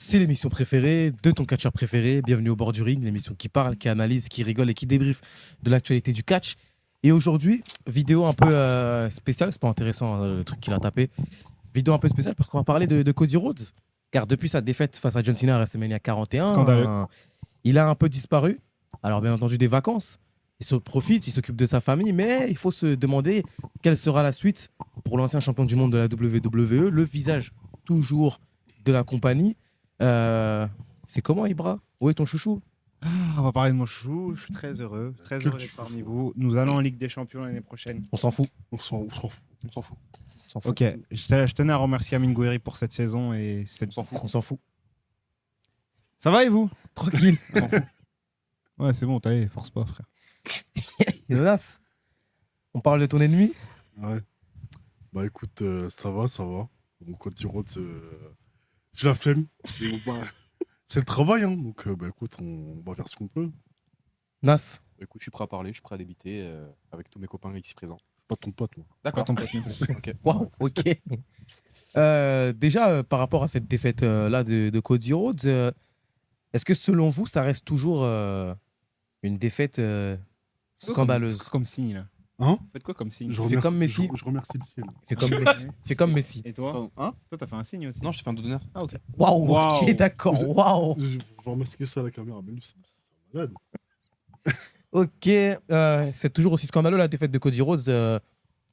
C'est l'émission préférée de ton catcheur préféré. Bienvenue au bord du ring, l'émission qui parle, qui analyse, qui rigole et qui débriefe de l'actualité du catch. Et aujourd'hui, vidéo un peu spéciale, c'est pas intéressant le truc qu'il a tapé. Vidéo un peu spéciale parce qu'on va parler de Cody Rhodes. Car depuis sa défaite face à John Cena à WrestleMania 41, Scandaleux. Il a un peu disparu. Alors bien entendu des vacances. Il se profite, il s'occupe de sa famille, mais il faut se demander quelle sera la suite pour l'ancien champion du monde de la WWE, le visage toujours de la compagnie. C'est comment Ibra? Où est ton chouchou? On va parler de mon chouchou. Je suis très heureux d'être parmi vous. Nous allons en Ligue des Champions l'année prochaine. On s'en fout. On s'en fout. On s'en fout. Ok, je tenais à remercier Amine Gouiri pour cette saison et cette... On s'en fout. Ça va et vous? Tranquille. On s'en fout. Ouais, c'est bon, t'as force pas, frère. Jonas, on parle de ton ennemi? Ouais. Bah écoute, ça va. Mon Cody Rhodes, j'ai la flemme. Et bon, bah, c'est le travail, hein. Donc bah écoute, on va faire ce qu'on peut. Nas, Écoute, je suis prêt à parler, je suis prêt à débiter avec tous mes copains ici présents. Pas ton pote, moi. D'accord. Pas ton pote. Ok. waouh, ok. Déjà, par rapport à cette défaite-là de Cody Rhodes, est-ce que selon vous, ça reste toujours une défaite scandaleuse? Comme signe, là. Hein? Faites quoi comme signe? Je Fais comme Messi. Je remercie le ciel. Fais comme Messi. Et toi? Hein? Toi, t'as fait un signe aussi? Non, je fais un dos d'honneur. Ah, ok. Waouh, ok, Waouh. d'accord, Vous êtes- waouh. Je remercie que ça à la caméra, mais lui, c'est malade. Ok, c'est toujours aussi scandaleux la défaite de Cody Rhodes,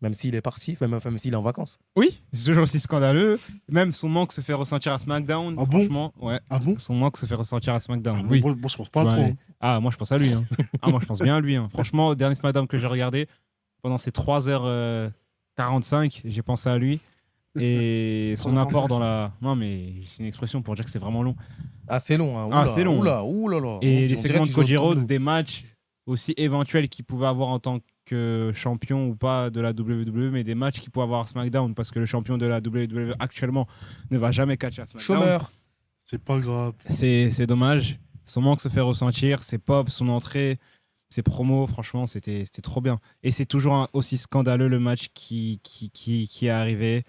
même s'il est parti, même s'il est en vacances. Oui, c'est toujours aussi scandaleux. Même son manque se fait ressentir à SmackDown. Ah bon? Franchement, ouais. Ah bon? Son manque se fait ressentir à SmackDown. Ah, Oui. moi, je pense pas Ouais. trop. Hein. Ah, moi je pense à lui. Hein. Ah, moi je pense bien à lui. Hein. Franchement, au dernier SmackDown que j'ai regardé, pendant ces 3h45, j'ai pensé à lui. Et son apport dans la. Non, mais j'ai une expression pour dire que c'est vraiment long. Ah, c'est long. Hein. Ah, Oula, c'est long. Oula, oula, là. Et On des dirait segments que de tu joues Cody au Rhodes, tableau. des matchs aussi éventuels qu'il pouvait avoir en tant que champion ou pas de la WWE, mais des matchs qu'il pouvait avoir à SmackDown, parce que le champion de la WWE actuellement ne va jamais catcher à SmackDown. Chômeur. C'est pas grave. C'est dommage. Son manque se fait ressentir, ses pops, son entrée, ses promos, franchement, c'était trop bien. Et c'est toujours aussi scandaleux le match qui est arrivé.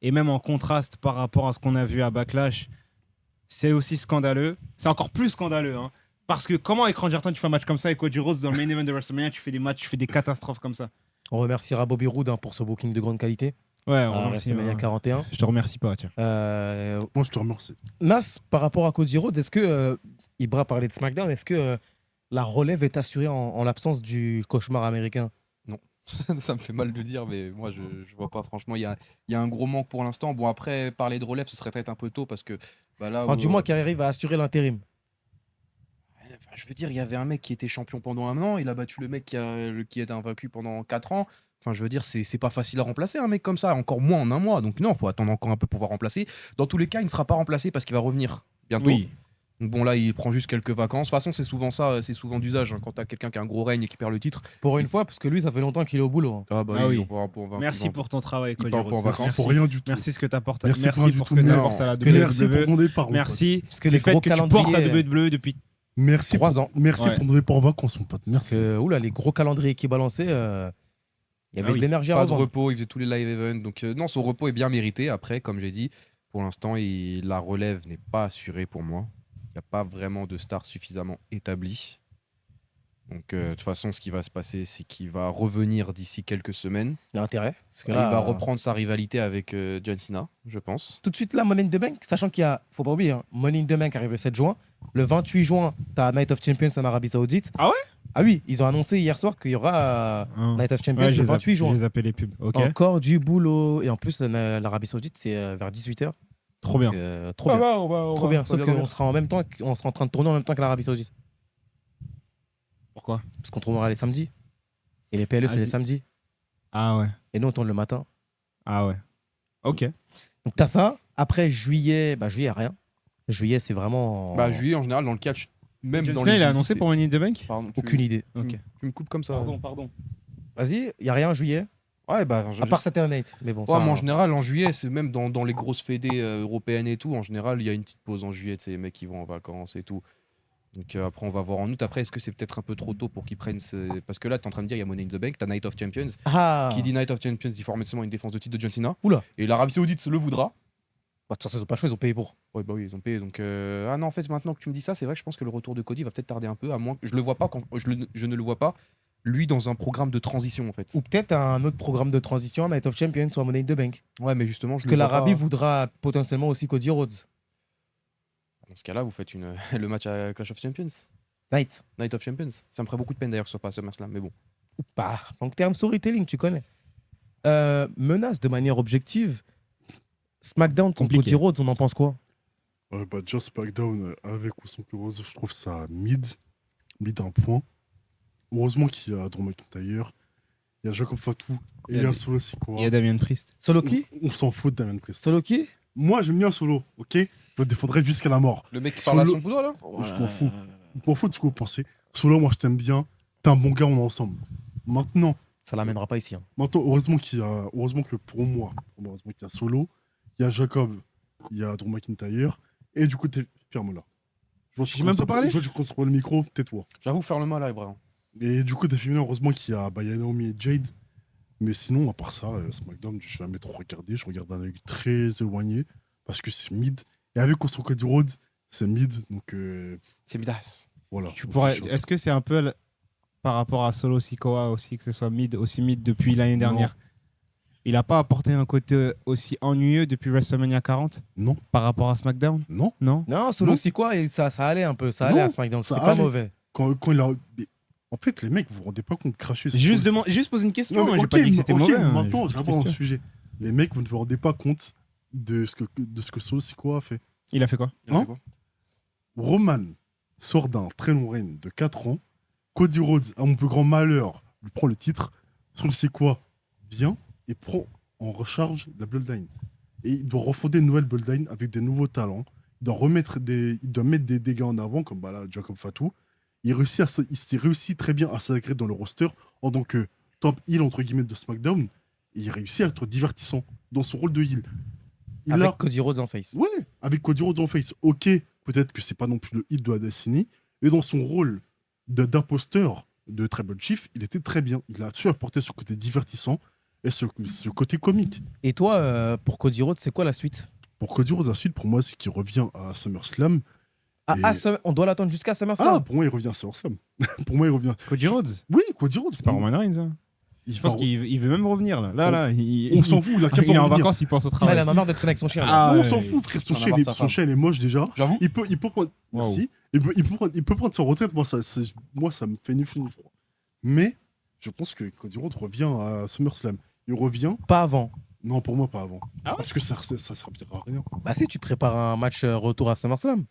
Et même en contraste par rapport à ce qu'on a vu à Backlash, c'est aussi scandaleux. C'est encore plus scandaleux. Hein. Parce que comment avec Randy Orton tu fais un match comme ça et Cody Rhodes dans le main event de WrestleMania, tu fais des matchs, tu fais des catastrophes comme ça. On remerciera Bobby Roode pour ce booking de grande qualité. Ouais, on à remercie. WrestleMania 41. Je te remercie pas, tiens. Moi, je te remercie. Nas, par rapport à Cody Rhodes, est-ce que Ibra parlait de SmackDown, est-ce que la relève est assurée en l'absence du cauchemar américain? Ça me fait mal de dire, mais moi je vois pas. Franchement, il y a un gros manque pour l'instant. Bon, après, parler de relève, ce serait peut-être un peu tôt parce que bah, là. Enfin, du moins qui arrive à assurer l'intérim. Enfin, je veux dire, il y avait un mec qui était champion pendant un an, il a battu le mec qui était invaincu pendant 4 ans. Enfin, je veux dire, c'est pas facile à remplacer un mec comme ça, encore moins en un mois. Donc non, faut attendre encore un peu pour pouvoir remplacer. Dans tous les cas, il ne sera pas remplacé parce qu'il va revenir bientôt. Oui. Donc bon, là, il prend juste quelques vacances. De toute façon, c'est souvent ça, c'est souvent d'usage. Hein, quand t'as quelqu'un qui a un gros règne et qui perd le titre. Pour une fois, parce que lui, ça fait longtemps qu'il est au boulot. Hein. Ah bah Ah oui. pour Merci pour ton travail, Cody part pas en Rhodes. vacances. Merci pour rien du tout. Merci ce que t'apportes. Merci Merci pour rien du pour ce tout. que Non, t'apportes à la parce que les- Merci pour WWE. ton départ. mon pote. Merci. Parce que Le les fait gros que tu portes la calendriers, WWE depuis. Merci 3 pour- ans. Merci Ouais. pour ton départ en vacances, mon pote. Merci. Oula, les gros calendriers qui balançaient, il y avait Ah de oui. l'énergie à Pas de revendre. repos, il faisait tous les live events. Donc non, son repos est bien mérité. Après, comme j'ai dit, pour l'instant, la relève n'est pas assurée pour moi. Il n'y a pas vraiment de star suffisamment établi. Donc de toute façon, ce qui va se passer, c'est qu'il va revenir d'ici quelques semaines. Il y a intérêt. Parce que Il là, va reprendre sa rivalité avec John Cena, je pense. tout de suite là, Money in the Bank, sachant qu'il y a, faut pas oublier, hein, Money in the Bank arrive le 7 juin. Le 28 juin, tu as Night of Champions en Arabie Saoudite. Ah ouais? Ah oui, ils ont annoncé hier soir qu'il y aura Night of Champions Ouais, le 28 juin. Je les appelle les pubs. Ok. Encore du boulot. Et en plus, l'Arabie Saoudite, c'est vers 18h. Trop bien. Trop bien. Trop bien. Sauf qu'on sera en même temps, on sera en train de tourner en même temps que l'Arabie Saoudite. Pourquoi? Parce qu'on tournera les samedis. Et les PLE, c'est les samedis. Ah ouais. Et nous, on tourne le matin. Ah ouais. Ok. Donc, t'as ça. Après, juillet, rien. Juillet, c'est vraiment. Bah, juillet, en général, dans le catch, même John dans Cena, les il a indies, annoncé c'est- pour Money in the Bank? Pardon, Aucune idée. Ok. Tu me coupes comme ça. Pardon. Vas-y, il n'y a rien en juillet. Ouais, bah, À part Saturday Night. Mais bon, ouais, ça, mais en général, en juillet, c'est même dans les grosses fédés européennes et tout, en général, il y a une petite pause en juillet, tu sais, les mecs qui vont en vacances et tout. Donc après, on va voir en août. Après, est-ce que c'est peut-être un peu trop tôt pour qu'ils prennent Parce que là, tu es en train de dire, il y a Money in the Bank, tu as Night of Champions. Ah. Qui dit Night of Champions dit forcément une défense de titre de John Cena. Oula. Et l'Arabie Saoudite le voudra. Bah, de toute façon, ils ont pas le choix, ils ont payé pour. Ouais, bah oui, ils ont payé. Donc, ah non, en fait, maintenant que tu me dis ça, c'est vrai que je pense que le retour de Cody va peut-être tarder un peu, à moins que je le vois pas je ne le vois pas lui dans un programme de transition en fait. Ou peut-être un autre programme de transition, Night of Champions ou un Money in the Bank. Ouais, mais justement, je Parce le que vois l'Arabie pas. voudra potentiellement aussi Cody Rhodes. Dans ce cas-là, vous faites le match à Clash of Champions, Night. Night of Champions. Ça me ferait beaucoup de peine d'ailleurs que ce soit pas à SummerSlam, mais bon. Bah, en termes storytelling, tu connais. Menace de manière objective. SmackDown contre Compliqué. Cody Rhodes, on en pense quoi? Bah, Just SmackDown avec ou sans Cody Rhodes, je trouve ça mid un point. Heureusement qu'il y a Drew McIntyre, il y a Jacob Fatou et il y a Solo Sikoa. Il y a Damien Priest. Solo qui? On s'en fout de Damien Priest. Solo qui? Moi, j'aime bien Solo, ok? Je le défendrai jusqu'à la mort. Le mec qui parle à Solo- son bout là Je m'en fous. Je m'en fous de ce que vous pensez. Solo, moi, je t'aime bien. T'es un bon gars, on est ensemble. Maintenant, Ça l'amènera pas ici. Hein. heureusement que pour moi, heureusement qu'il y a Solo, il y a Jacob, il y a Drew McIntyre, et du coup, ferme-la. J'ai même pas parlé. Je vois que tu concentres le micro, tais-toi. J'avoue faire le mal là, Ibrahim. Et du coup, t'es féminin, heureusement qu'il y a Naomi et Jade. Mais sinon, à part ça, SmackDown, je n'ai jamais trop regardé. Je regarde d'un œil très éloigné, parce que c'est mid. Et avec son Cody Rhodes, c'est mid, donc C'est midas. voilà. Tu pourrais... Est-ce que c'est un peu par rapport à Solo Sikoa aussi, que ce soit aussi mid depuis l'année dernière? Il n'a pas apporté un côté aussi ennuyeux depuis WrestleMania 40 Non. par rapport à SmackDown? Non. Non. Non, Solo Non. c'est quoi? Et ça allait un peu. Ça Non, allait à SmackDown. ça C'était pas allait. mauvais. Quand il a... mais en fait, les mecs, vous vous rendez pas compte, cracher sur Juste, Solo- juste poser une question. Non, mais J'ai ok, pas dit que c'était ok, mauvais. hein, Maintenant, juste je une réponds au question. sujet. Les mecs, vous ne vous rendez pas compte de ce que Solo Sikoa a fait. Il a fait quoi? Hein Roman sort d'un très long règne de 4 ans. Cody Rhodes, à mon plus grand malheur, lui prend le titre. Solo Sikoa vient et prend en recharge la Bloodline. Et il doit refonder une nouvelle Bloodline avec des nouveaux talents. Il doit mettre des dégâts en avant, comme bah là, Jacob Fatou. Il s'est réussi très bien à s'intégrer dans le roster en tant que top heel entre guillemets de SmackDown. Et il réussit à être divertissant dans son rôle de heel. Il Avec a Cody Rhodes en face. Ouais, avec Cody Rhodes en face. Ok, peut-être que c'est pas non plus le hit de la Destiny, mais dans son rôle d'imposteur de Tribal Chief, il était très bien. Il a su apporter ce côté divertissant et ce côté comique. Et toi, pour Cody Rhodes, c'est quoi la suite? Pour Cody Rhodes, la suite, pour moi, c'est qu'il revient à SummerSlam. On doit l'attendre jusqu'à Ah, SummerSlam. pour moi, il revient à SummerSlam. Pour moi, il revient. Cody Rhodes? Oui, Cody Rhodes. C'est pas Roman Reigns. Hein. Il Je pense va- qu'il veut même revenir là. Là, On s'en fout, il a qu'à il est pas en revenir. vacances, il pense au Ah, il travail. en a marre de traîner avec son chien. là. Ah, On ouais. s'en fout, frère, son Il en a chien, marre de sa son femme. chien, il est moche déjà. J'avoue. Il peut prendre. Wow. Merci. Il peut prendre sa retraite. Moi, ça me fait ni fou ni froid. Mais je pense que Cody Rhodes revient à SummerSlam. Il revient. Pas avant. Non, pour moi, pas avant. Ah ouais Parce que ça servira à rien. Bah si, tu prépares un match retour à SummerSlam.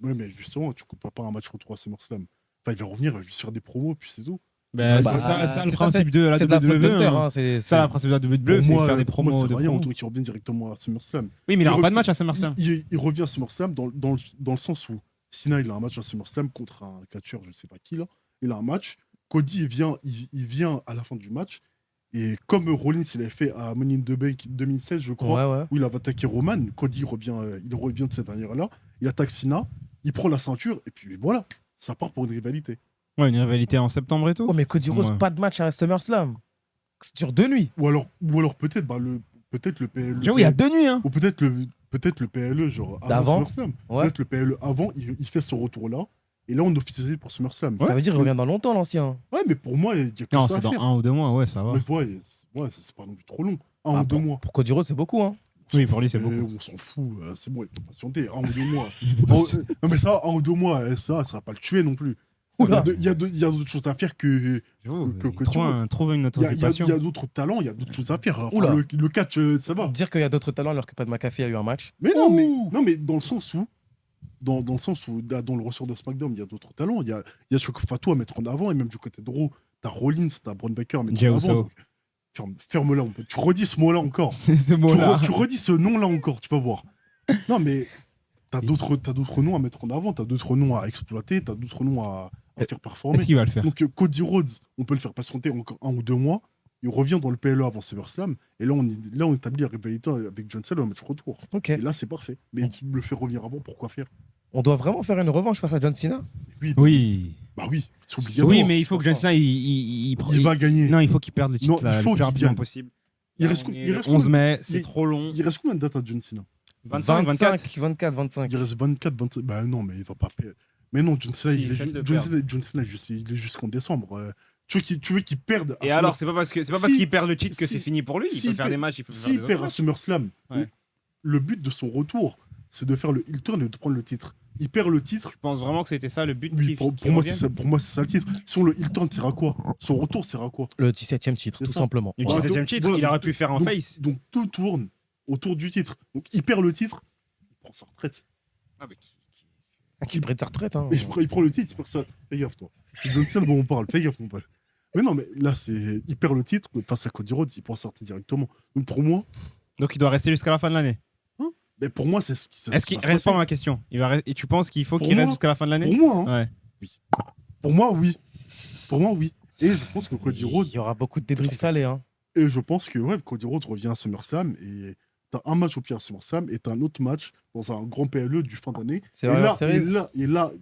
Ouais, mais justement, tu coupes pas un match retour à SummerSlam. Enfin, il va revenir, il va juste faire des promos, puis c'est tout. Bah, Bah, c'est ça le c'est principe de la C'est de la faute WWE. d'Hunter. hein. Hein. C'est Ça, le principe de la WWE, Pour c'est de moi, faire des pour moi, promos. c'est de rien, promos. autant qu'il revienne directement à SummerSlam. Oui, mais il Il aura pas re- de match à SummerSlam. Il revient à SummerSlam dans le sens où Cena, il a un match à SummerSlam contre un catcheur, je sais pas qui là. Il a un match. Cody, il vient à la fin du match. Et comme Rollins, il avait fait à Money in the Bank 2016, je crois, Ouais, ouais. où il avait attaqué Roman, Cody il revient de cette manière-là. Il attaque Cena, il prend la ceinture, et puis voilà, ça part pour une rivalité. Ouais, une rivalité en septembre et tout. Oh, mais Cody Rhodes, Ouais. pas de match à SummerSlam. C'est sur 2 nuits. Ou alors peut-être le PLE. J'avoue, il y a 2 nuits. Hein. Ou peut-être le PLE, genre D'avant. avant SummerSlam. Ouais. Peut-être le PLE avant, il fait ce retour-là. Et là, on officialise pour SummerSlam. Ça veut dire qu'il revient dans longtemps, l'ancien. Ouais, mais pour moi, il y a que Non, ça c'est à dans faire. 1 ou 2 mois, ouais, ça va. Mais c'est pas non plus trop long. Un Ah, ou 2 mois. Pour Cody Rhodes, c'est beaucoup. Hein. Oui, pour lui, c'est beaucoup. On s'en fout, c'est bon, il peut patienter. 1 ou 2 mois. Non, mais ça, 1 ou 2 mois, ça va pas le tuer non plus. Oula. Il y a d'autres choses à faire que. J'avoue, que- que trouve une autre Il y a occupation. d'autres talents, il y a d'autres choses à faire. Enfin, Oula. le catch, ça va. Dire qu'il y a d'autres talents alors que Pat McAfee a eu un match. Mais non, mais dans le sens où. Dans le sens où, dans le ressort de SmackDown, il y a d'autres talents. Il y a Jacob Fatou à mettre en avant, et même du côté de Raw, t'as Rollins, t'as Braun Baker à mettre Jey en Uso. avant. Donc, ferme-la. Tu redis ce mot-là encore. Ce mot-là. Tu redis ce nom-là encore, tu vas voir. Non, mais t'as d'autres noms à mettre en avant, t'as d'autres noms à exploiter, t'as d'autres noms à faire performer. Est-ce qu'il va le faire? Donc Cody Rhodes, on peut le faire patienter encore 1 ou 2 mois. Il revient dans le PLE avant SummerSlam. Et là, on établit la rivalité avec John Cena au match retour. Ok. Et là, c'est parfait. Mais tu le fais revenir avant, pourquoi faire? On doit vraiment faire une revanche face à John Cena. Oui, Oui. c'est obligatoire. Oui, mais il c'est faut pas que John ça. Cena, il Il va gagner. Non, il faut qu'il perde le titre Non, il là, faut le plus qu'il rapidement gagne. possible. Il Là, reste on est il le reste 11 combien- mai, c'est il- trop long. Il reste combien de dates à John Cena? 25, 24. 24, 25. Il reste 24, 25. Bah non, mais il va pas perdre. Mais non, John Cena, Si, il est faites-le John Cena, il est jusqu'en décembre. Tu veux qu'il perde. Et alors, c'est pas parce Si- qu'il perd le titre que si- c'est fini pour lui. Il s'il peut faire perd- des matchs, il peut faire S'il des perd autres à matchs. SummerSlam, Ouais. le but de son retour, c'est de faire le heel turn et de prendre le titre. Il perd le titre. Je pense vraiment que c'était ça le but. Oui, qu'il- pour qu'il moi, revienne. pour moi, c'est ça le titre. Si on le heel turn, c'est à quoi? Son retour, c'est à quoi? Le 17e titre, C'est tout ça. simplement. Le Voilà, 17e donc- titre, voilà, il aurait donc- pu faire en donc- face. Donc tout tourne autour du titre. Donc il perd le titre, il prend sa retraite. Ah, mais Qui prête sa retraite. Hein. Il prend le titre, il perd ça. Fais gaffe, toi. C'est John Cena dont on parle. Fais gaffe, mon pote. Mais non, mais là, il perd le titre face à Cody Rhodes, il prend sa retraite directement. Donc pour moi, Donc il doit rester jusqu'à la fin de l'année. mais pour moi, c'est ce qui Est-ce qu'il répond à ma question? Et tu penses qu'il faut Pour qu'il reste moi- jusqu'à la fin de l'année? Pour moi, hein. Ouais. Pour moi, oui. Pour moi, oui. Et je pense que Cody Rhodes, Il y aura beaucoup de débriefs salés. Hein. et je pense que ouais, Cody Rhodes revient à SummerSlam et t'as un match au pire à SummerSlam et t'as un autre match dans un grand PLE du fin d'année. C'est Et vrai, là, Series.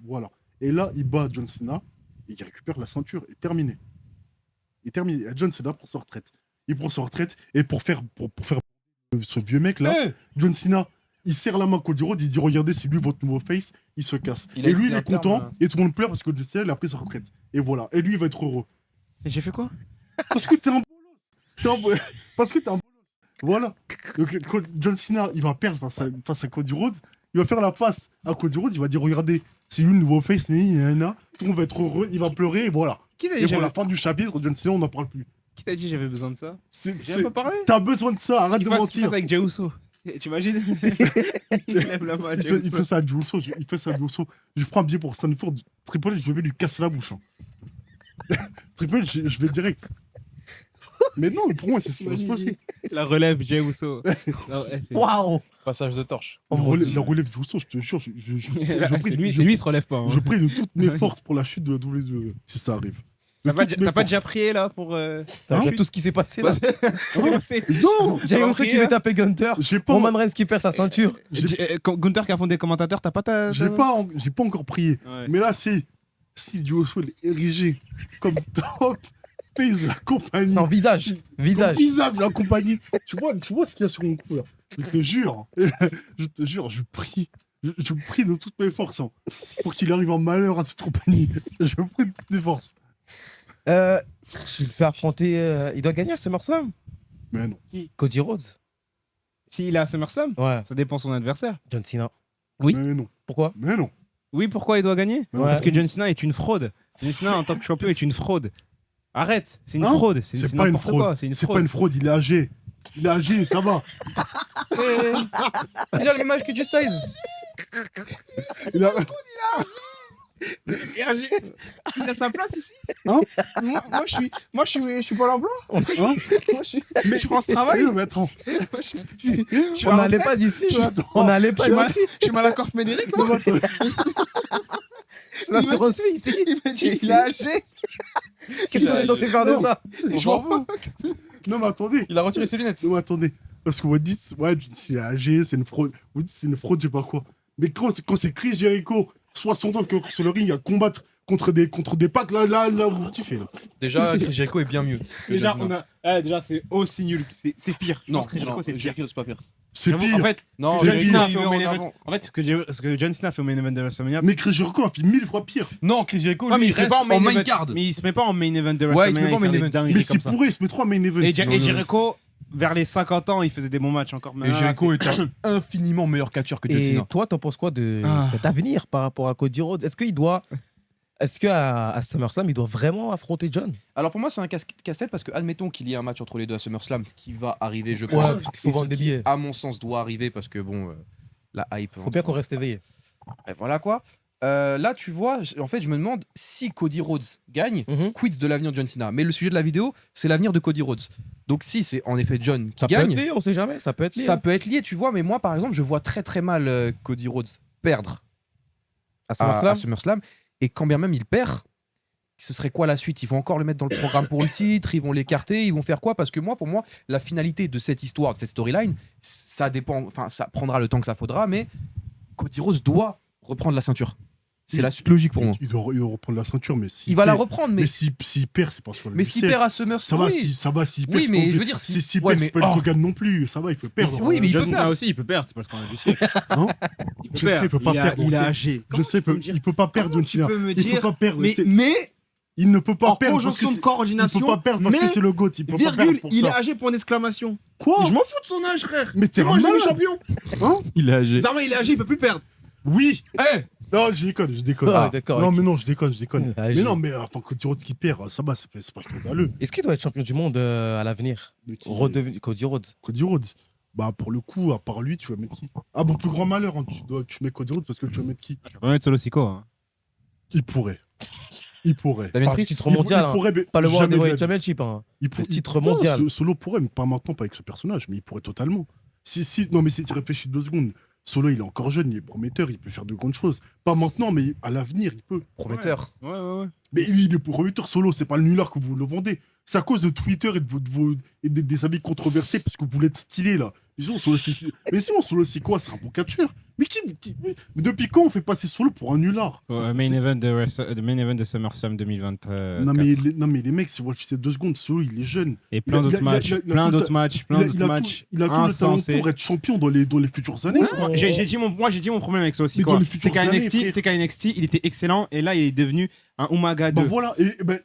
voilà. Et là, il bat John Cena et il récupère la ceinture et terminé. Et terminé. Et John Cena prend sa retraite. Il prend sa retraite et pour faire ce vieux mec là, John Cena, il serre la main à Cody Rhodes, il dit regardez, c'est lui votre nouveau face, il se casse. Il a Et lui, dit il un est content terme, et tout le monde pleure parce que John Cena, il a pris sa retraite. Et voilà. Et lui, il va être heureux. Et j'ai fait quoi? Parce que t'es un bolos. Parce que t'es un bolos. Voilà. Donc, quand John Cena, il va perdre face à Cody Rhodes. Il va faire la passe à Cody Rhodes. Il va dire regardez, c'est lui le nouveau face. Tout le monde va être heureux. Il va pleurer. Et voilà. Qui t'a Et dit pour la j'avais fin du chapitre, John Cena, on n'en parle plus. j'avais besoin de ça? C'est- J'ai c'est- pas parlé. T'as besoin de ça. Arrête Il de fasse mentir. avec Jey Uso. T'imagines? Il lève la main à Jey Il fait Uso. ça à Jey Uso. Il fait ça à Jey Uso. Je prends un billet pour Stanford. Triple H, je vais lui casser la bouche. Hein. Triple H, je vais direct. Mais non, pour moi, c'est ce qui va se passer. La relève Jey Uso. Non, c'est- Waouh. Passage de torche. Oh mon Dieu. La relève du Uso, je te jure, C'est lui, il se relève pas. hein. je prie de toutes mes forces pour la chute de la WWE, si ça arrive. De T'as toutes mes pas forces. déjà prié là pour. T'as Hein vu tout ce qui s'est passé là. Non, Jay Uso qui veut taper Gunter. j'ai pas, Roman Reigns qui perd sa ceinture. Gunther qui a fondé commentateur, t'as pas ta. j'ai pas encore prié. Ouais. Mais là, si Jey Uso est érigé comme top face de la compagnie, Non, visage. comme Visage. visage de la compagnie, tu vois ce qu'il y a sur mon cou là. Je te jure, je prie. Je prie de toutes mes forces hein, pour qu'il arrive en malheur à cette compagnie. Je prie de toutes mes forces. Tu le fais affronter. Il doit gagner à SummerSlam. Mais non. Cody Rhodes. S'il est à SummerSlam, Ouais. ça dépend de son adversaire. John Cena. Oui. Mais non. Pourquoi? Mais non. Oui, pourquoi il doit gagner? Ouais. Parce que John Cena est une fraude. John Cena en tant que champion est une fraude. Arrête, c'est une Hein? fraude. C'est pas une n'importe fraude. quoi, c'est une C'est fraude. pas une fraude, il est âgé. Il est âgé, ça va. Il a le même âge que Jay Styles. Il a- Il a sa place ici. Hein? Moi, je suis pas l'emploi. Hein? Mais je prends ce travail. Mais attends. On n'allait pas d'ici. Attends. On n'allait pas d'ici. Je suis mal à Corf Médéric. Non, mais attends. C'est la Roseville ici. Il m'a dit il a âgé. Qu'est-ce qu'on est censé faire de Non. ça? Non, mais attendez. Il a retiré ses lunettes. Non, mais attendez. Parce que vous dites, ouais, il est âgé, c'est une fraude. Vous dites, c'est une fraude, je sais pas quoi. Mais quand c'est Chris Jericho, 60 ans, qui est sur le ring à combattre contre des pattes, là, vous kiffez. Là. Déjà, Chris Jericho est bien mieux. que Déjà, John Cena. déjà c'est aussi nul. C'est pire. Non, Chris Jericho, c'est pire. Jericho, c'est pas pire. C'est J'avoue, pire. En fait, Non, C'est John pire. Cena a il fait met au en main event. avant. En fait, ce que John Cena a fait au main event de WrestleMania. Mais Chris Jericho a fait 1000 fois pire. Non, Chris Jericho, Ouais, mais lui, il il se met reste pas en main event. card. Mais il se met pas en main event de Ouais, il se met WrestleMania. pas en main fait des event. dingueries Mais comme c'est ça. pourri, il se met trop à main event. Et Jericho, vers les 50 ans, il faisait des bons matchs encore. Et Jericho est un infiniment meilleur catcheur que John Et Cena. toi, t'en penses quoi de Ah. cet avenir par rapport à Cody Rhodes? Est-ce qu'à SummerSlam, il doit vraiment affronter John? Alors pour moi, c'est un casse-tête parce que, admettons qu'il y ait un match entre les deux à SummerSlam, ce qui va arriver, je Ouais, pense. parce qu'il faut Et vendre ce des qui, billets. à mon sens, doit arriver parce que, bon, la hype. Faut bien qu'on reste éveillé. Et voilà quoi. Là, tu vois, en fait, je me demande si Cody Rhodes gagne, Mhm. quid de l'avenir de John Cena. Mais le sujet de la vidéo, c'est l'avenir de Cody Rhodes. Donc si c'est en effet John qui Ça peut être gagne, lié, on sait jamais. Ça peut être lié. ça peut être lié, tu vois. Mais moi, par exemple, je vois très très mal Cody Rhodes perdre À à SummerSlam. SummerSlam. Et quand bien même il perd, ce serait quoi la suite? Ils vont encore le mettre dans le programme pour le titre, ils vont l'écarter, ils vont faire quoi? Parce que moi, pour moi, la finalité de cette histoire, de cette storyline, ça dépend, enfin, ça prendra le temps que ça faudra, mais Cody Rhodes doit reprendre la ceinture. C'est la suite logique pour moi. Il doit reprendre la ceinture, mais Il va la reprendre, mais s'il perd, c'est parce qu'on mais s'il perd à SummerSlam, ça va, oui. ça va, s'il perd. Oui, mais je veux dire, s'il ouais, perd, mais c'est pas le Hogan non plus. Ça va, il peut perdre. oui, mais il peut John Cena perdre. aussi, il peut perdre, c'est parce qu'on a du siècle. Hein Il peut Je sais, perdre. il peut pas perdre. Il est ok. âgé. Je sais, il peut pas perdre, John Tu Cena. peux me Il peut dire. pas perdre. Mais Il ne peut pas en perdre. parce que conjonction de il coordination, peut pas perdre parce que mais, c'est le GOAT. Il peut pas virgule, perdre pour il est ça. âgé pour une exclamation. Quoi Je m'en fous de son âge, frère. Mais t'es C'est moi, un j'ai le malade. champion. Hein Il est âgé. Zarma, il est âgé, il peut plus perdre. Oui. Eh Non, je déconne. Ah, d'accord, Non, ok. mais non, je déconne. Ah, Mais j'ai- non, mais enfin, Cody Rhodes qui perd, ça va, c'est pas scandaleux. Est-ce qu'il doit être champion du monde à l'avenir? De qui Redevenir Cody Rhodes. Cody Rhodes. Bah, pour le coup, à part lui, tu vas mettre qui? Ah, bon, plus grand malheur, hein, tu mets Cody Rhodes parce que tu vas mettre qui? Je vais pas mettre Solo Sikoa. Hein. Il pourrait. Il pourrait. Damien Pas le Priest. titre mondial, hein. pourrait, mais Pas le World jamais de la Heavyweight vie. Championship. Hein. Il pour- le titre Non, mondial. Solo pourrait, mais pas maintenant, pas avec ce personnage, mais il pourrait totalement. Non, mais si tu réfléchis 2 secondes, Solo, il est encore jeune, il est prometteur, il peut faire de grandes choses. Pas maintenant, mais à l'avenir, il peut. Prometteur. Ouais. Mais il est prometteur Solo, c'est pas le nulard que vous le vendez. C'est à cause de Twitter et des avis controversés parce que vous voulez être stylé là. Mais sinon, Solo, c'est quoi? C'est un bon catcheur. Mais mais depuis quand on fait passer Solo pour un nulard? Main event de SummerSlam 2020. non, mais les mecs, si vous réfléchissez 2 secondes, Solo, il est jeune. Et plein d'autres matchs. Plein d'autres matchs. Il a tout le talent Insensés. pour être champion dans les futures années. Moi, j'ai dit mon problème avec ça aussi. Mais quoi. dans les futures années, frère. C'est qu'à NXT, il était excellent et là, il est devenu un Umaga 2. Bah voilà,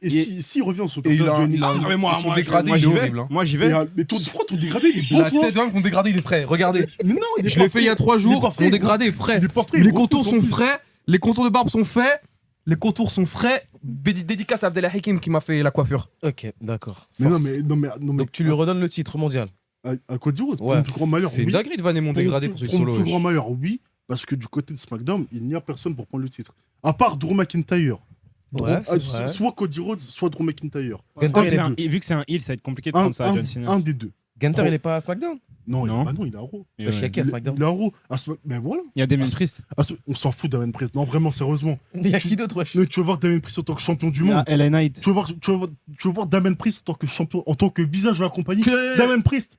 et s'il revient sur Et il a- Johnny- il a- Ah, mais moi, Son moi, dégradé, moi, il est j'y vais. horrible, hein. Moi, j'y vais. mais ton dégradé, il est beau, La toi. tête de mon dégradé, il est frais. Regardez. Mais non, il est Je pas l'ai fait il y a frais. 3 Il est jours. pas frais, Mon dégradé est frais. Il est pas frais, Les il contours repousse en sont plus. frais. Les contours de barbe sont faits. Les contours sont frais. Dédicace à Abdellah Hakim qui m'a fait la coiffure. Ok, d'accord. Mais non, Force. mais Donc tu lui redonnes le titre mondial. à Cody Rhodes, pour Ouais. mon plus grand malheur, C'est une oui. dinguerie de vanner mon dégradé pour celui Pour mon solo. plus grand malheur, oui, parce que du côté de SmackDown, il n'y a personne pour prendre le titre. À part Drew McIntyre. Ouais, c'est vrai. Soit Cody Rhodes, soit Drew McIntyre. Gunther, Un il des est- deux. Vu que c'est un heel, ça va être compliqué de Un, prendre ça à John Cena. un des deux. Gunther, il est pas à SmackDown? Non, Non. non, il est à Raw. Et Le ouais. Shaq à SmackDown. Il est à Raw. Mais voilà. Il y a Damien Priest. On s'en fout d'Amen Priest. Non, vraiment, sérieusement. Il y a qui d'autre, wesh? Non, tu vas voir Damien Priest en tant que champion du Il y monde. a LA Knight. Tu vas voir Damien Priest en tant que champion, en tant que visage de la compagnie. Damien Priest.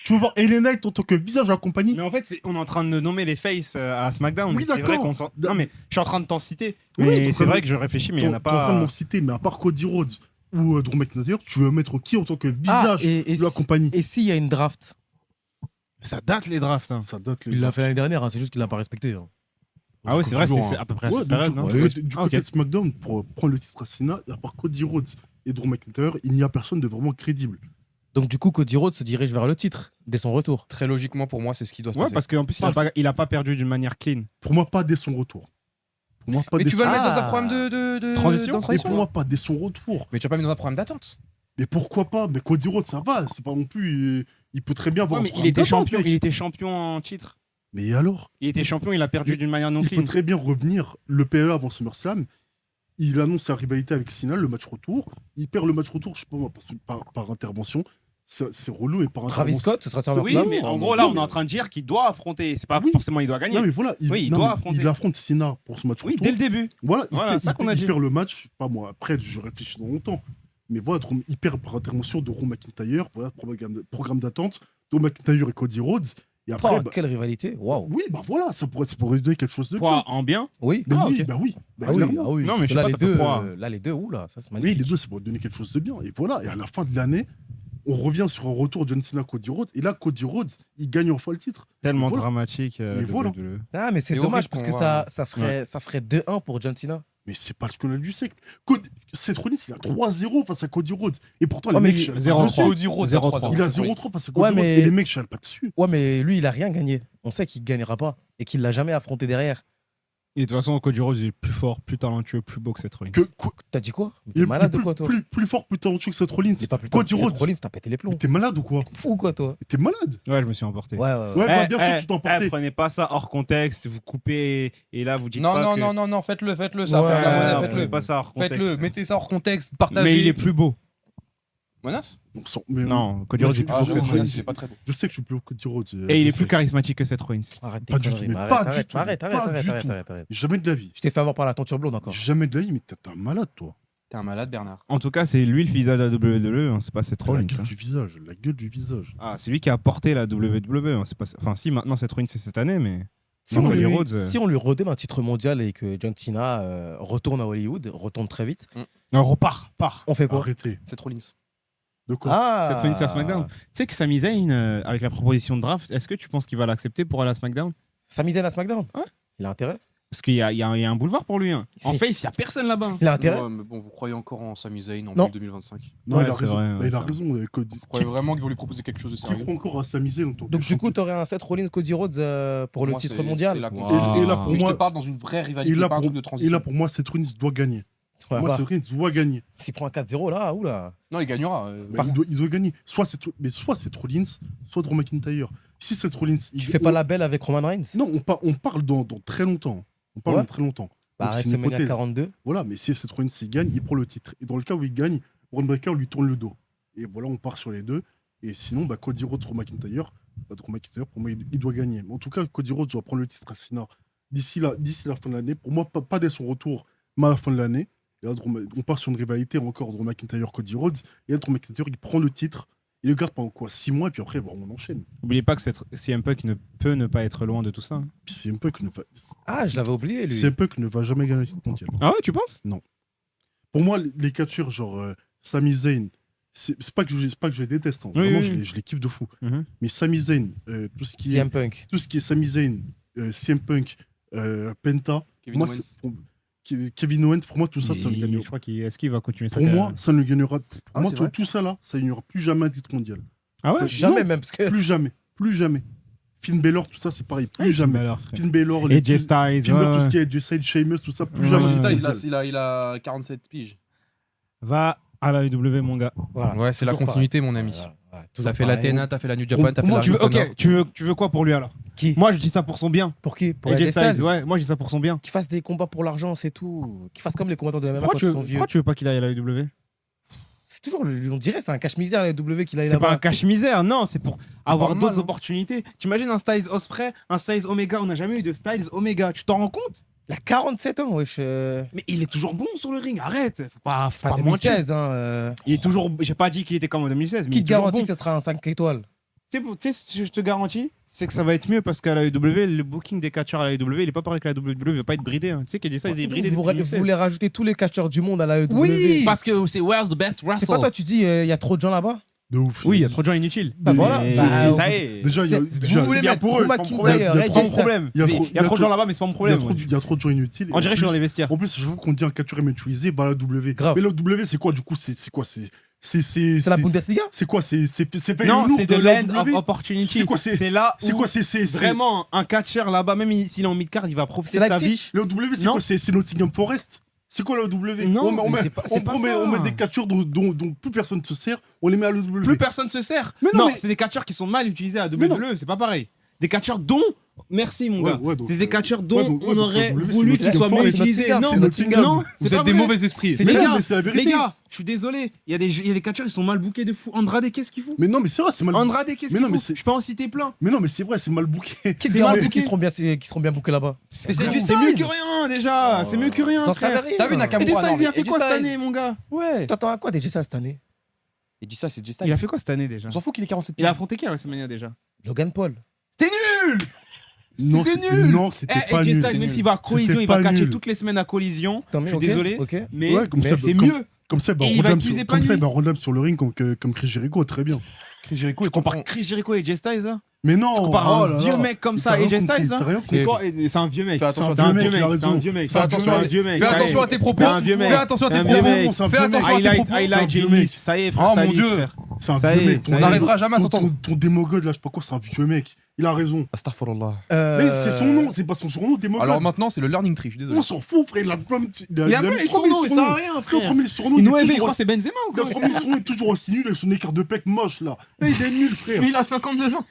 Tu vas voir Ellen Knight en tant que visage de la compagnie. Mais en fait, on est en train de nommer les faces à SmackDown. Oui, mais c'est vrai d'accord. qu'on non, mais je suis en train de t'en citer. Oui, Mais t'es en c'est train vrai de- que je réfléchis, mais il n'y en a T'es en train de pas. m'en citer, mais à part Cody Rhodes ou Drew McIntyre, tu veux mettre qui en tant que Ah, visage et de la compagnie? et s'il y a une draft? Ça date les drafts. Hein. Ça date les Il l'a fait l'année dernière, hein, c'est juste qu'il l'a pas respecté. Hein. Ah oui, c'est vrai, toujours, c'était hein. à peu près à Ouais, cette donc, période, non du côté, Ah, ok. de SmackDown, pour prendre le titre à Cena, à part Cody Rhodes et Drew McIntyre, il n'y a personne de vraiment crédible. Donc du coup, Cody Rhodes se dirige vers le titre dès son retour. Très logiquement, pour moi, c'est ce qui doit se Ouais, passer. parce qu'en plus, il a pas perdu d'une manière clean. Pour moi, pas dès son retour. Pour moi, pas Mais dès tu vas son... le mettre dans un Ah. problème de Transition dans Mais transition, pour moi, là. pas dès son retour. Mais tu vas pas mis dans un problème d'attente. Mais pourquoi pas? Mais Cody Rhodes, ça va. C'est pas non plus. Il peut très bien avoir. Ouais, mais un il problème était d'attente, champion. mec. Il était champion en titre. Mais alors? Il était champion. Il a perdu Mais d'une manière non Il peut clean. très bien revenir. Le PLA avant SummerSlam, il annonce sa rivalité avec Cena, le match retour. Il perd le match retour, je sais pas moi, par intervention. C'est relou et par Travis intervention. Scott, ce sera sur Oui, SummerSlam. mais en gros, là, on est en train de dire qu'il doit affronter. C'est pas Oui. forcément il doit gagner. Non, mais voilà, Oui, il non, doit mais affronter. il affronte Cena pour ce match Oui, retour. dès le début. Voilà, Voilà, ça qu'on a dit. il perd le match. Pas moi, après, je réfléchis dans longtemps. Mais voilà, il perd par intervention de Drew McIntyre. Voilà, programme d'attente. Drew McIntyre et Cody Rhodes. Et après, Oh, bah, quelle rivalité. Waouh. oui, bah voilà, ça pourrait donner quelque chose de Quoi, bien. en bien Oui. Mais Ah, oui, ok. bah oui. Bah, Ah oui, clairement. ah oui. Non, parce mais que je sais là, pas, les t'as fait deux, quoi là, les deux, oula, ça c'est Oui, magnifique. les deux, ça pourrait donner quelque chose de bien. Et voilà, et à la fin de l'année, on revient sur un retour de John Cena Cody Rhodes. Et là, Cody Rhodes, il gagne enfin le titre. Tellement Voilà. dramatique. Et voilà. Ah, mais c'est C'est dommage horrible parce qu'on que voit. ça ferait 2-1 pour John Cena. Mais c'est pas le scandale du siècle. Seth Rollins, il a 3-0 face à Cody Rhodes. Et pourtant, Oh, les mais mecs, il- chialent pas 0-3. dessus. Cody Rhodes, 0-3. Il a 0-3 face à Cody Ouais, Rhodes. mais- Et les mecs, chialent pas dessus. Ouais, mais lui, il a rien gagné. On sait qu'il gagnera pas et qu'il l'a jamais affronté derrière. Et de toute façon, Cody Rhodes est plus fort, plus talentueux, plus beau que Seth Rollins. T'as dit quoi? Il T'es est malade plus, ou quoi, toi? plus fort, plus talentueux que Seth Rollins. C'est pas plus Cody tard. Rhodes. Rollins, t'as pété les plombs. T'es malade ou quoi? Fou quoi, toi? T'es malade. Ouais, je me suis emporté. Ouais. Ouais, bah, bien sûr, tu t'es emporté. Prenez pas ça hors contexte, vous coupez et là vous dites Non, pas non, que... non, non, faites-le, ça va Ouais, faire de la monnaie, prenez faites-le. pas ça hors contexte. Faites-le, mettez ça hors contexte, partagez. Mais il est plus beau. Menace Mais Non, Cody Rhodes est plus Ah, beau que j'avoue, Seth Rollins. Menace, il est pas très beau. Je sais que je suis plus haut que Cody Rhodes. Et il je est plus sais. charismatique que Seth Rollins. Arrête tes Pas du conneries, tout, mais arrête, pas arrête, du tout, arrête, pas arrête, du arrête, tout. arrête, arrête. Jamais de la vie. Je t'ai fait avoir par la tenture blonde encore. Jamais de la vie, mais t'es un malade, toi. T'es un malade, Bernard. En tout cas, c'est lui le visage de la WWE, hein, c'est pas Seth La Rollins. gueule hein. du visage, la gueule du visage. Ah, c'est lui qui a porté la WWE, hein, c'est pas... Enfin si, maintenant Seth Rollins c'est cette année, mais... Si, on Cody lui, Rhodes, si on lui redonne un titre mondial et que John Cena retourne à Hollywood, retourne très vite, Non, repart, part. on fait quoi? Arrêtez. C'est Rollins. De quoi? Ah, Seth Rollins à SmackDown. Tu sais que Sami Zayn, avec la proposition de draft, est-ce que tu penses qu'il va l'accepter pour aller à SmackDown? Sami Zayn à SmackDown? Ouais. Il a intérêt. Parce qu'il y a un boulevard pour lui. Hein. En Si. face, il n'y a personne là-bas. Il a intérêt. Ouais, mais bon, vous croyez encore en Sami Zayn en Non. 2025? Non, Ouais, il a c'est raison. vrai, Bah, ouais, il a c'est raison. Cody. Vous croyez vraiment qu'ils vont lui proposer quelque chose de Qui sérieux? prend encore à s'amuser en tant que Donc, du coup, champion. tu aurais un Seth Rollins, Cody Rhodes pour le Moi, titre c'est mondial. la Wow. continuité. Et là, pour Mais je moi, te parle dans une vraie et rivalité, là, pas un pour, truc de et transition. là, pour moi, Seth Rollins doit gagner. Ouais, Moi, bah, Seth Rollins doit gagner. s'il prend un 4-0, là, oula. Non, il gagnera. Bah, il doit gagner. Soit Seth Rollins, soit Drew McIntyre. Si Seth Rollins. Tu fais pas la belle avec Roman Reigns? Non, on parle dans très longtemps. On parle Ouais. dans très longtemps. Bah, Donc, c'est une WrestleMania hypothèse. 42. Voilà, mais si Seth Rollins il gagne, il prend le titre. Et dans le cas où il gagne, Braun Breaker lui tourne le dos. Et voilà, on part sur les deux. Et sinon, bah, Cody Rhodes, Drew McIntyre. Drew McIntyre, pour moi, il doit gagner. Mais en tout cas, Cody Rhodes doit prendre le titre à Cena d'ici la fin de l'année. Pour moi, pas dès son retour, mais à la fin de l'année. Et là, on part sur une rivalité encore Drew McIntyre, Cody Rhodes. Et là, Drew McIntyre, il prend le titre. Il le garde pendant quoi 6 mois, et puis après, bah, on enchaîne. N'oubliez pas que CM Punk ne peut ne pas être loin de tout ça. Hein. Puis CM Punk ne va, Ah, je l'avais oublié, lui. CM Punk ne va jamais gagner le titre mondial. Ah ouais, tu penses? Pour moi, les catcheurs, genre Sami Zayn, c'est pas que je les déteste. Hein. Oui, Vraiment, oui, oui. je les kiffe de fou. Mhm. Mais Sami Zayn, tout ce qui est CM Punk. Sami Zayn, CM Punk, Penta, Kevin moi, Owens. Kevin Owens, pour moi, tout ça, ça ne Je gagnera. crois est-ce qu'il va continuer ça Pour moi, ça ne gagnera. Pour Ah, moi, c'est vrai. tout ça là, ça n'y aura plus jamais un titre mondial. Ah ouais? Ça- Jamais non, même, parce que. Plus jamais. Plus jamais. Finn Balor, tout ça, c'est pareil. Plus jamais. Finn Balor, Et Jay Styles. Finn Balor, ouais, tout ce ouais. qui est Jay Styles, Sheamus, tout ça, plus Ouais, jamais. ouais. un titre Batista, mondial. il a 47 piges. Va à la WWE, mon gars. Voilà. Ouais, c'est la Toujours continuité, mon ami. pareil. Voilà, T'as toujours fait la pareil. TNA, t'as fait la New Pour- Japan, t'as pour fait moi, la Tu veux, Ring of ok, Honor. tu veux quoi pour lui alors? Qui? Moi, je dis ça pour son bien. Pour qui? Pour AJ AJ Styles. Styles, ouais, moi je dis ça pour son bien. Qu'il fasse des combats pour l'argent, c'est tout. Qu'il fasse comme les combattants de MMA Pourquoi quand tu, ils veux, sont vieux. pourquoi tu veux pas qu'il aille à la WWE? C'est toujours, on dirait, c'est un cache-misère, la W qu'il a C'est pas un là-bas. cache-misère, non, c'est pour avoir Normal, d'autres hein. opportunités. T'imagines un Styles Osprey, un Styles Omega, on n'a jamais eu de Styles Omega, tu t'en rends compte? Il a 47 ans, wesh. Mais il est toujours bon sur le ring, arrête, faut pas, C'est faut pas pas mentir. 2016, hein. Il est toujours, j'ai pas dit qu'il était comme en 2016, mais Qui il te est toujours garantit bon. que ce sera un 5 étoiles? Tu sais, ce que je te garantis, c'est que ça va être mieux parce qu'à la WWE, le booking des catcheurs à la WWE, il est pas pareil que la WWE, il va pas être bridé. Hein. Tu sais qu'il y a des Styles, il est bridé Vous depuis 2016. voulez rajouter tous les catcheurs du monde à la E WWE. Oui. Parce que c'est World's the Best Wrestler. C'est pas toi, tu dis, il y a trop de gens là-bas? De ouf. Oui, il y a trop de gens inutiles. Bah voilà. Mais Bah, ça y est. Déjà, il y a, C'est- déjà, vous voulez c'est bien mettre pour eux, Drew c'est pas mon problème. McIntyre, Il y a AJ trop de Styles. problèmes. Il y a Il trop- y a trop de gens là-bas, mais c'est pas mon il y a problème. trop- il y a trop de gens inutiles. On dirait que je suis dans les vestiaires. En plus, je veux qu'on dit un catcheur est utilisé, bah la W. Grave. Mais la W, c'est quoi du coup? C'est quoi? C'est C'est la Bundesliga? C'est quoi? C'est pas Non, une c'est lourde de la land of W? opportunity. C'est quoi, c'est là C'est où quoi? C'est vraiment un catcheur là-bas, même s'il est en mid-card, il va profiter C'est de sa Leipzig? vie. La W, c'est Non. quoi? C'est Nottingham Forest? C'est quoi la W? Non, on mais met, c'est pas- c'est pas on met- ça. on met des catcheurs dont plus personne ne se sert, on les met à la W. Plus personne se sert. Mais non, non, mais- c'est des catcheurs qui sont mal utilisés à Mais non. WWE, c'est pas pareil. Des catcheurs dont, merci mon Ouais, gars, ouais, donc, c'est des catcheurs dont donc, on donc, aurait W, c'est voulu qu'ils Nottingham soient mieux Forest, utilisés. Nottingham, Non, c'est Nottingham. non, Vous c'est êtes pas des vrai. mauvais esprits. C'est Mais les non, gars, mais c'est la les vérité. gars, je suis désolé. Il y a des catcheurs, ils sont mal bookés de fou. Andrade, qu'est-ce qu'il fout? Mais non, mais c'est vrai, c'est mal. Andrade, qu'est-ce Mais qu'il non, mais fout? c'est- Je peux en citer plein. Mais non, mais c'est vrai, c'est mal booké. Qui te C'est garantit mal qu'ils booké. seront bien bookés là-bas? Mais c'est Grave. mieux que rien déjà. C'est mieux que rien. Ça frère. savait rien. T'as vu Et Nakamura? Styles, il a fait AJ quoi cette Styles. année, mon gars? Ouais. T'attends à quoi déjà ça cette année? Il dit ça, c'est Jay Il a Styles. fait quoi cette année déjà? On s'en fout qu'il ait 47 Il a affronté qui à WrestleMania déjà? Logan Paul. T'es nul! Non, C'était nul! Non, c'était pas AJ nul. Styles, même s'il va à Collision, C'était il va pas catcher nul. toutes les semaines à Collision. Tant mieux, Je suis ok, désolé. ok. Mais, Ouais, comme mais ça, c'est comme- mieux. Comme ça, il va Et il va rendre être plus comme ça, il épanoui. va rendre sur le ring comme Chris Jericho, très bien. Chris Jericho, Tu compares Chris Jericho et AJ Styles là? Mais non, Tu compares oh un là vieux là. mec comme Mais ça, t'as rien AJ compris, Styles t'as hein? rien Mais compris. quoi? C'est un vieux mec. Fais attention, C'est un vieux il a mec. C'est un raison. vieux mec. Fais attention, C'est un vieux mec. Fais ça y est. attention à tes propos. C'est un vieux mec. Fais attention à C'est tes un vieux propos. mec. C'est un Fais vieux mec. attention à tes Highlight, propos. highlight, C'est un j'ai vieux une mec. liste. Ça y est, Oh, frère, t'as mon une liste, Dieu. frère. C'est un Ça vieux y est, mec. ça y est. On n'arrivera jamais à Ton- s'entendre. Ton démogode là, je sais pas quoi, c'est un vieux mec. Il a raison. Astaghfirullah. Mais c'est son nom, c'est pas son surnom, démogode. Alors maintenant, c'est le learning tree, je suis désolé. On s'en fout, frère. Il a plein de. Il a pas les 3000 surnoms, il sert à rien, Frère, frère. 3000 surnoms. Il est nous il toujours- croit que c'est Benzema ou Il a quoi? 3000 surnoms, il est toujours aussi nul avec son écart de pec moche là. Eh, il est nul, frère. Mais il a 52 ans.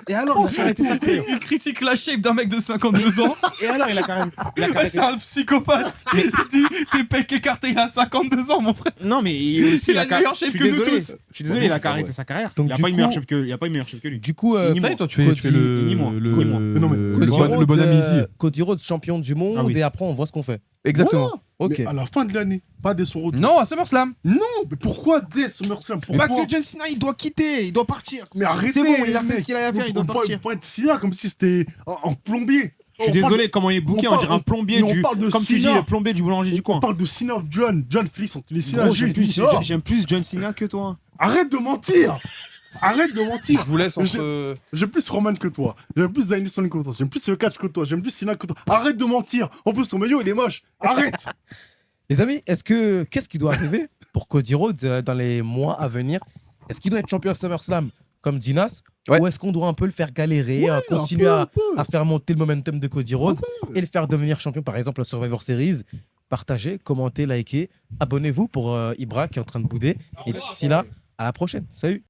Et alors, il a arrêté sa carrière. Il critique la shape d'un mec de 52 ans. Et alors, il a carrément. Il a carrément- C'est un psychopathe. Il dit tes pecs écartés, il a 52 ans, mon frère. Non, mais il aussi, Il a le meilleur je shape suis que nous désolé. tous. Je suis désolé, il a arrêté sa carrière. Donc, Il a du pas une meilleure coup- shape que lui. Du coup, Minimum. Ça y est, toi, tu fais ni moi. le Mais non, mais Cody le bonhomme Rhodes, ici. Cody Rhodes, champion du monde, Ah oui. et après on voit ce qu'on fait. Exactement. Voilà. Ok. Mais à la fin de l'année, pas dès son retour. Non, à SummerSlam. Non, mais pourquoi dès SummerSlam? Pourquoi? Parce que John Cena, il doit quitter, il doit partir. Mais arrêtez. C'est bon, il a les fait ce mecs. qu'il avait à faire, il doit On peut partir. pas être si là comme si c'était un plombier. Je suis On parle désolé, comment il est booké, on on dirait un parle- plombier mais on du. parle de Comme tu dis, Cena. le plombier du boulanger du On coin. parle de Cena, John Félix, on te les Cena. Gros, Jules, j'aime j'aime plus John Cena que toi. Arrête de mentir. Arrête de mentir. Je vous laisse entre. J'aime plus Roman que toi. J'aime plus Zayn Styles que toi. J'aime plus le catch que toi. J'aime plus Cena que toi. Arrête de mentir. En plus, ton maillot, il est moche. Arrête. Les amis, qu'est-ce qui doit arriver pour Cody Rhodes dans les mois à venir? Est-ce qu'il doit être champion à SummerSlam comme Dinas, Ouais. ou est-ce qu'on doit un peu le faire galérer, Ouais, continuer un peu. à faire monter le momentum de Cody Rhodes et le faire devenir champion, par exemple, à Survivor Series? Partagez, commentez, likez, abonnez-vous pour Ibra qui est en train de bouder. Et d'ici là, à la prochaine. Salut!